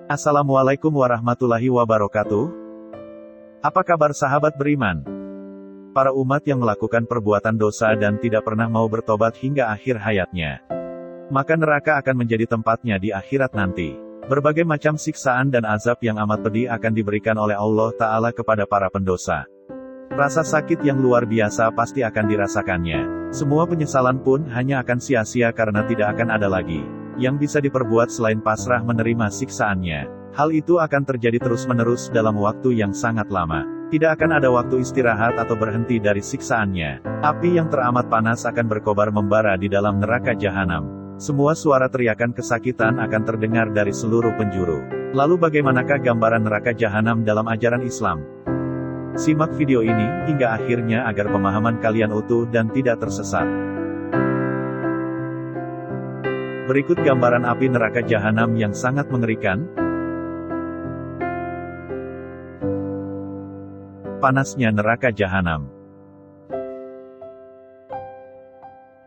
Assalamualaikum warahmatullahi wabarakatuh. Apa kabar sahabat beriman? Para umat yang melakukan perbuatan dosa dan tidak pernah mau bertobat hingga akhir hayatnya, maka neraka akan menjadi tempatnya di akhirat nanti. Berbagai macam siksaan dan azab yang amat pedih akan diberikan oleh Allah Ta'ala kepada para pendosa. Rasa sakit yang luar biasa pasti akan dirasakannya. Semua penyesalan pun hanya akan sia-sia karena tidak akan ada lagi yang bisa diperbuat selain pasrah menerima siksaannya. Hal itu akan terjadi terus-menerus dalam waktu yang sangat lama. Tidak akan ada waktu istirahat atau berhenti dari siksaannya. Api yang teramat panas akan berkobar membara di dalam neraka jahanam. Semua suara teriakan kesakitan akan terdengar dari seluruh penjuru. Lalu bagaimanakah gambaran neraka jahanam dalam ajaran Islam? Simak video ini hingga akhirnya agar pemahaman kalian utuh dan tidak tersesat. Berikut gambaran api neraka jahanam yang sangat mengerikan. Panasnya neraka jahanam.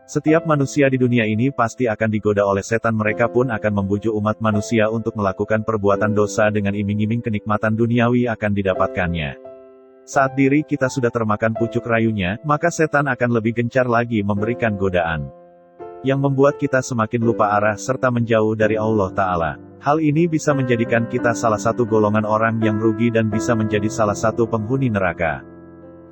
Setiap manusia di dunia ini pasti akan digoda oleh setan. Mereka pun akan membujuk umat manusia untuk melakukan perbuatan dosa dengan iming-iming kenikmatan duniawi akan didapatkannya. Saat diri kita sudah termakan pucuk rayunya, maka setan akan lebih gencar lagi memberikan godaan yang membuat kita semakin lupa arah serta menjauh dari Allah Ta'ala. Hal ini bisa menjadikan kita salah satu golongan orang yang rugi dan bisa menjadi salah satu penghuni neraka.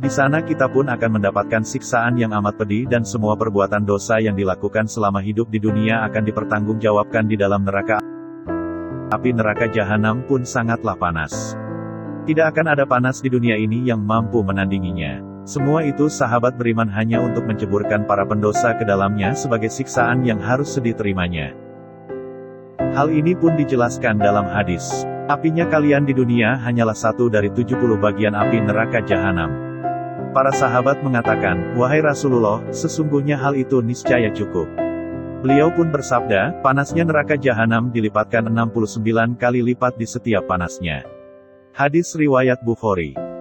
Di sana kita pun akan mendapatkan siksaan yang amat pedih dan semua perbuatan dosa yang dilakukan selama hidup di dunia akan dipertanggungjawabkan di dalam neraka. Api neraka jahanam pun sangatlah panas. Tidak akan ada panas di dunia ini yang mampu menandinginya. Semua itu sahabat beriman hanya untuk menceburkan para pendosa ke dalamnya sebagai siksaan yang harus diterimanya. Hal ini pun dijelaskan dalam hadis. Apinya kalian di dunia hanyalah satu dari 70 bagian api neraka jahanam. Para sahabat mengatakan, "Wahai Rasulullah, sesungguhnya hal itu niscaya cukup." Beliau pun bersabda, panasnya neraka jahanam dilipatkan 69 kali lipat di setiap panasnya. Hadis riwayat Bukhari.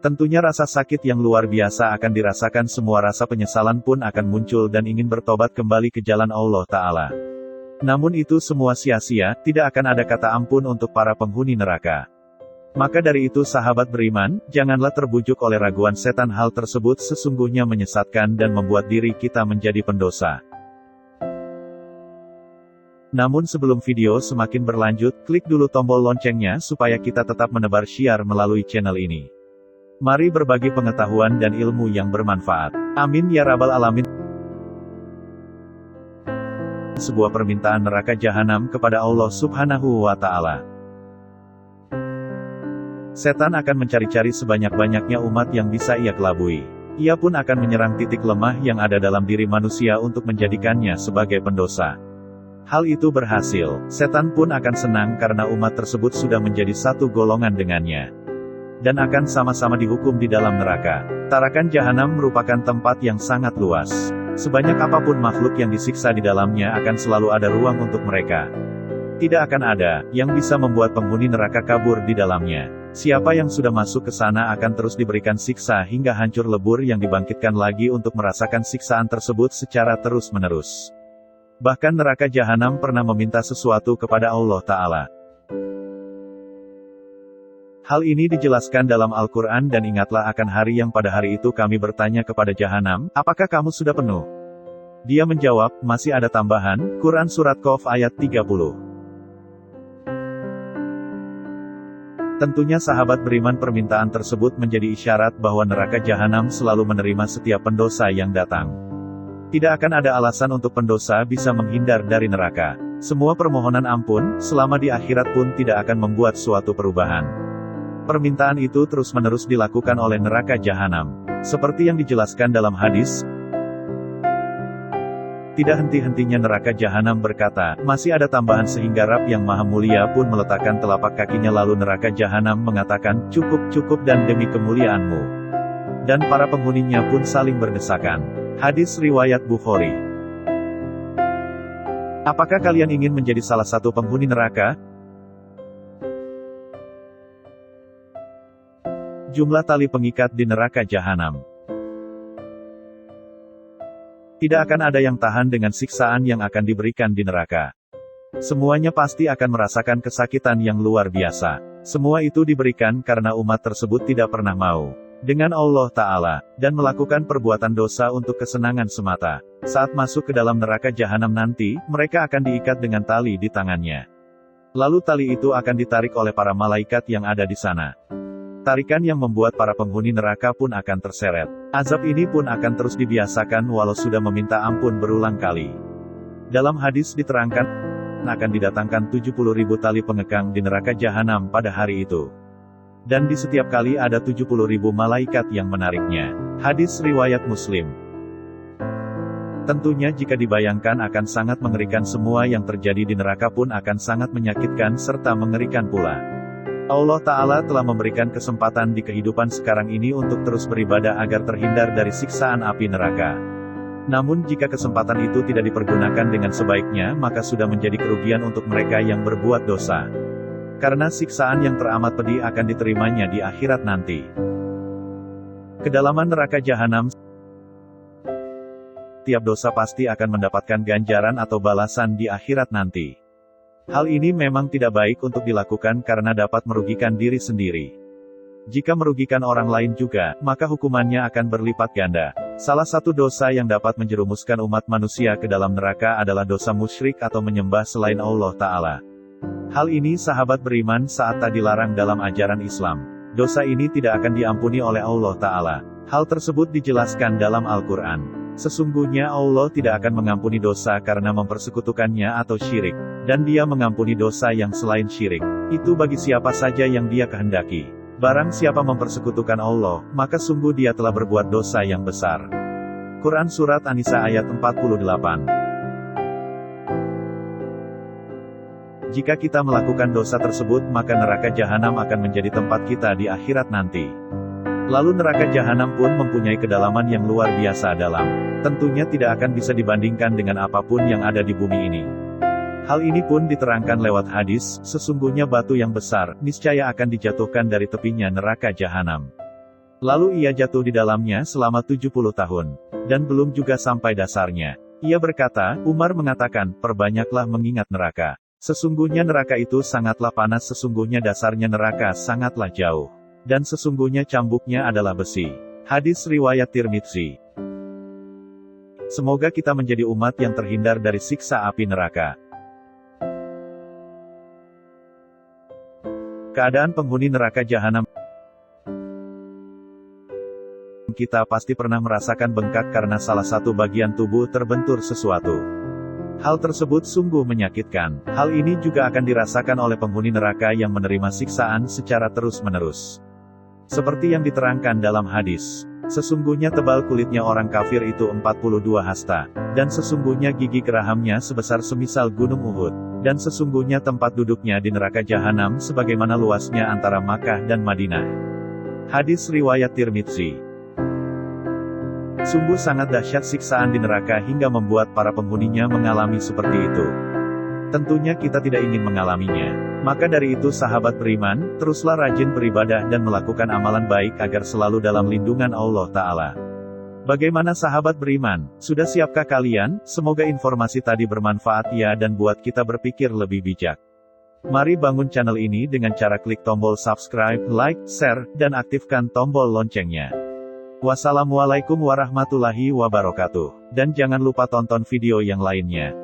Tentunya rasa sakit yang luar biasa akan dirasakan, semua rasa penyesalan pun akan muncul dan ingin bertobat kembali ke jalan Allah Ta'ala. Namun itu semua sia-sia, tidak akan ada kata ampun untuk para penghuni neraka. Maka dari itu sahabat beriman, janganlah terbujuk oleh raguan setan. Hal tersebut sesungguhnya menyesatkan dan membuat diri kita menjadi pendosa. Namun sebelum video semakin berlanjut, klik dulu tombol loncengnya supaya kita tetap menebar syiar melalui channel ini. Mari berbagi pengetahuan dan ilmu yang bermanfaat. Amin ya rabbal alamin. Sebuah permintaan neraka jahanam kepada Allah Subhanahu wa Ta'ala. Setan akan mencari-cari sebanyak-banyaknya umat yang bisa ia kelabui. Ia pun akan menyerang titik lemah yang ada dalam diri manusia untuk menjadikannya sebagai pendosa. Hal itu berhasil, setan pun akan senang karena umat tersebut sudah menjadi satu golongan dengannya dan akan sama-sama dihukum di dalam neraka. Tarakan jahanam merupakan tempat yang sangat luas. Sebanyak apapun makhluk yang disiksa di dalamnya akan selalu ada ruang untuk mereka. Tidak akan ada yang bisa membuat penghuni neraka kabur di dalamnya. Siapa yang sudah masuk ke sana akan terus diberikan siksa hingga hancur lebur yang dibangkitkan lagi untuk merasakan siksaan tersebut secara terus-menerus. Bahkan neraka jahanam pernah meminta sesuatu kepada Allah Ta'ala. Hal ini dijelaskan dalam Al-Quran, dan ingatlah akan hari yang pada hari itu kami bertanya kepada jahanam, apakah kamu sudah penuh? Dia menjawab, masih ada tambahan. Quran Surat Qaf ayat 30. Tentunya sahabat beriman, permintaan tersebut menjadi isyarat bahwa neraka jahanam selalu menerima setiap pendosa yang datang. Tidak akan ada alasan untuk pendosa bisa menghindar dari neraka. Semua permohonan ampun, selama di akhirat pun tidak akan membuat suatu perubahan. Permintaan itu terus-menerus dilakukan oleh neraka jahanam. Seperti yang dijelaskan dalam hadis, tidak henti-hentinya neraka jahanam berkata, masih ada tambahan, sehingga Rabb yang Maha Mulia pun meletakkan telapak kakinya. Lalu neraka jahanam mengatakan, cukup, dan demi kemuliaanmu. Dan para penghuninya pun saling berdesakan. Hadis riwayat Bukhari. Apakah kalian ingin menjadi salah satu penghuni neraka? Jumlah tali pengikat di neraka jahanam. Tidak akan ada yang tahan dengan siksaan yang akan diberikan di neraka. Semuanya pasti akan merasakan kesakitan yang luar biasa. Semua itu diberikan karena umat tersebut tidak pernah mau dengan Allah Ta'ala, dan melakukan perbuatan dosa untuk kesenangan semata. Saat masuk ke dalam neraka jahanam nanti, mereka akan diikat dengan tali di tangannya. Lalu tali itu akan ditarik oleh para malaikat yang ada di sana. Tarikan yang membuat para penghuni neraka pun akan terseret. Azab ini pun akan terus dibiasakan walau sudah meminta ampun berulang kali. Dalam hadis diterangkan, akan didatangkan 70.000 tali pengekang di neraka jahanam pada hari itu. Dan di setiap kali ada 70.000 malaikat yang menariknya. Hadis riwayat Muslim. Tentunya jika dibayangkan akan sangat mengerikan, semua yang terjadi di neraka pun akan sangat menyakitkan serta mengerikan pula. Allah Ta'ala telah memberikan kesempatan di kehidupan sekarang ini untuk terus beribadah agar terhindar dari siksaan api neraka. Namun jika kesempatan itu tidak dipergunakan dengan sebaiknya, maka sudah menjadi kerugian untuk mereka yang berbuat dosa. Karena siksaan yang teramat pedih akan diterimanya di akhirat nanti. Kedalaman neraka jahanam. Tiap dosa pasti akan mendapatkan ganjaran atau balasan di akhirat nanti. Hal ini memang tidak baik untuk dilakukan karena dapat merugikan diri sendiri. Jika merugikan orang lain juga, maka hukumannya akan berlipat ganda. Salah satu dosa yang dapat menjerumuskan umat manusia ke dalam neraka adalah dosa musyrik atau menyembah selain Allah Ta'ala. Hal ini sahabat beriman saat tak dilarang dalam ajaran Islam. Dosa ini tidak akan diampuni oleh Allah Ta'ala. Hal tersebut dijelaskan dalam Al-Quran. Sesungguhnya Allah tidak akan mengampuni dosa karena mempersekutukannya atau syirik. Dan Dia mengampuni dosa yang selain syirik. Itu bagi siapa saja yang Dia kehendaki. Barang siapa mempersekutukan Allah, maka sungguh dia telah berbuat dosa yang besar. Quran Surat An-Nisa ayat 48. Jika kita melakukan dosa tersebut, maka neraka jahanam akan menjadi tempat kita di akhirat nanti. Lalu neraka jahanam pun mempunyai kedalaman yang luar biasa dalam. Tentunya tidak akan bisa dibandingkan dengan apapun yang ada di bumi ini. Hal ini pun diterangkan lewat hadis, sesungguhnya batu yang besar, niscaya akan dijatuhkan dari tepinya neraka jahanam. Lalu ia jatuh di dalamnya selama 70 tahun. Dan belum juga sampai dasarnya. Ia berkata, Umar mengatakan, perbanyaklah mengingat neraka. Sesungguhnya neraka itu sangatlah panas, sesungguhnya dasarnya neraka sangatlah jauh. Dan sesungguhnya cambuknya adalah besi. Hadis riwayat Tirmidzi. Semoga kita menjadi umat yang terhindar dari siksa api neraka. Keadaan penghuni neraka jahanam. Kita pasti pernah merasakan bengkak karena salah satu bagian tubuh terbentur sesuatu. Hal tersebut sungguh menyakitkan. Hal ini juga akan dirasakan oleh penghuni neraka yang menerima siksaan secara terus-menerus. Seperti yang diterangkan dalam hadis. Sesungguhnya tebal kulitnya orang kafir itu 42 hasta. Dan sesungguhnya gigi gerahamnya sebesar semisal gunung Uhud. Dan sesungguhnya tempat duduknya di neraka jahanam sebagaimana luasnya antara Makkah dan Madinah. Hadis riwayat Tirmidzi. Sungguh sangat dahsyat siksaan di neraka hingga membuat para penghuninya mengalami seperti itu. Tentunya kita tidak ingin mengalaminya. Maka dari itu sahabat beriman, teruslah rajin beribadah dan melakukan amalan baik agar selalu dalam lindungan Allah Ta'ala. Bagaimana sahabat beriman? Sudah siapkah kalian? Semoga informasi tadi bermanfaat ya dan buat kita berpikir lebih bijak. Mari bangun channel ini dengan cara klik tombol subscribe, like, share, dan aktifkan tombol loncengnya. Wassalamualaikum warahmatullahi wabarakatuh. Dan jangan lupa tonton video yang lainnya.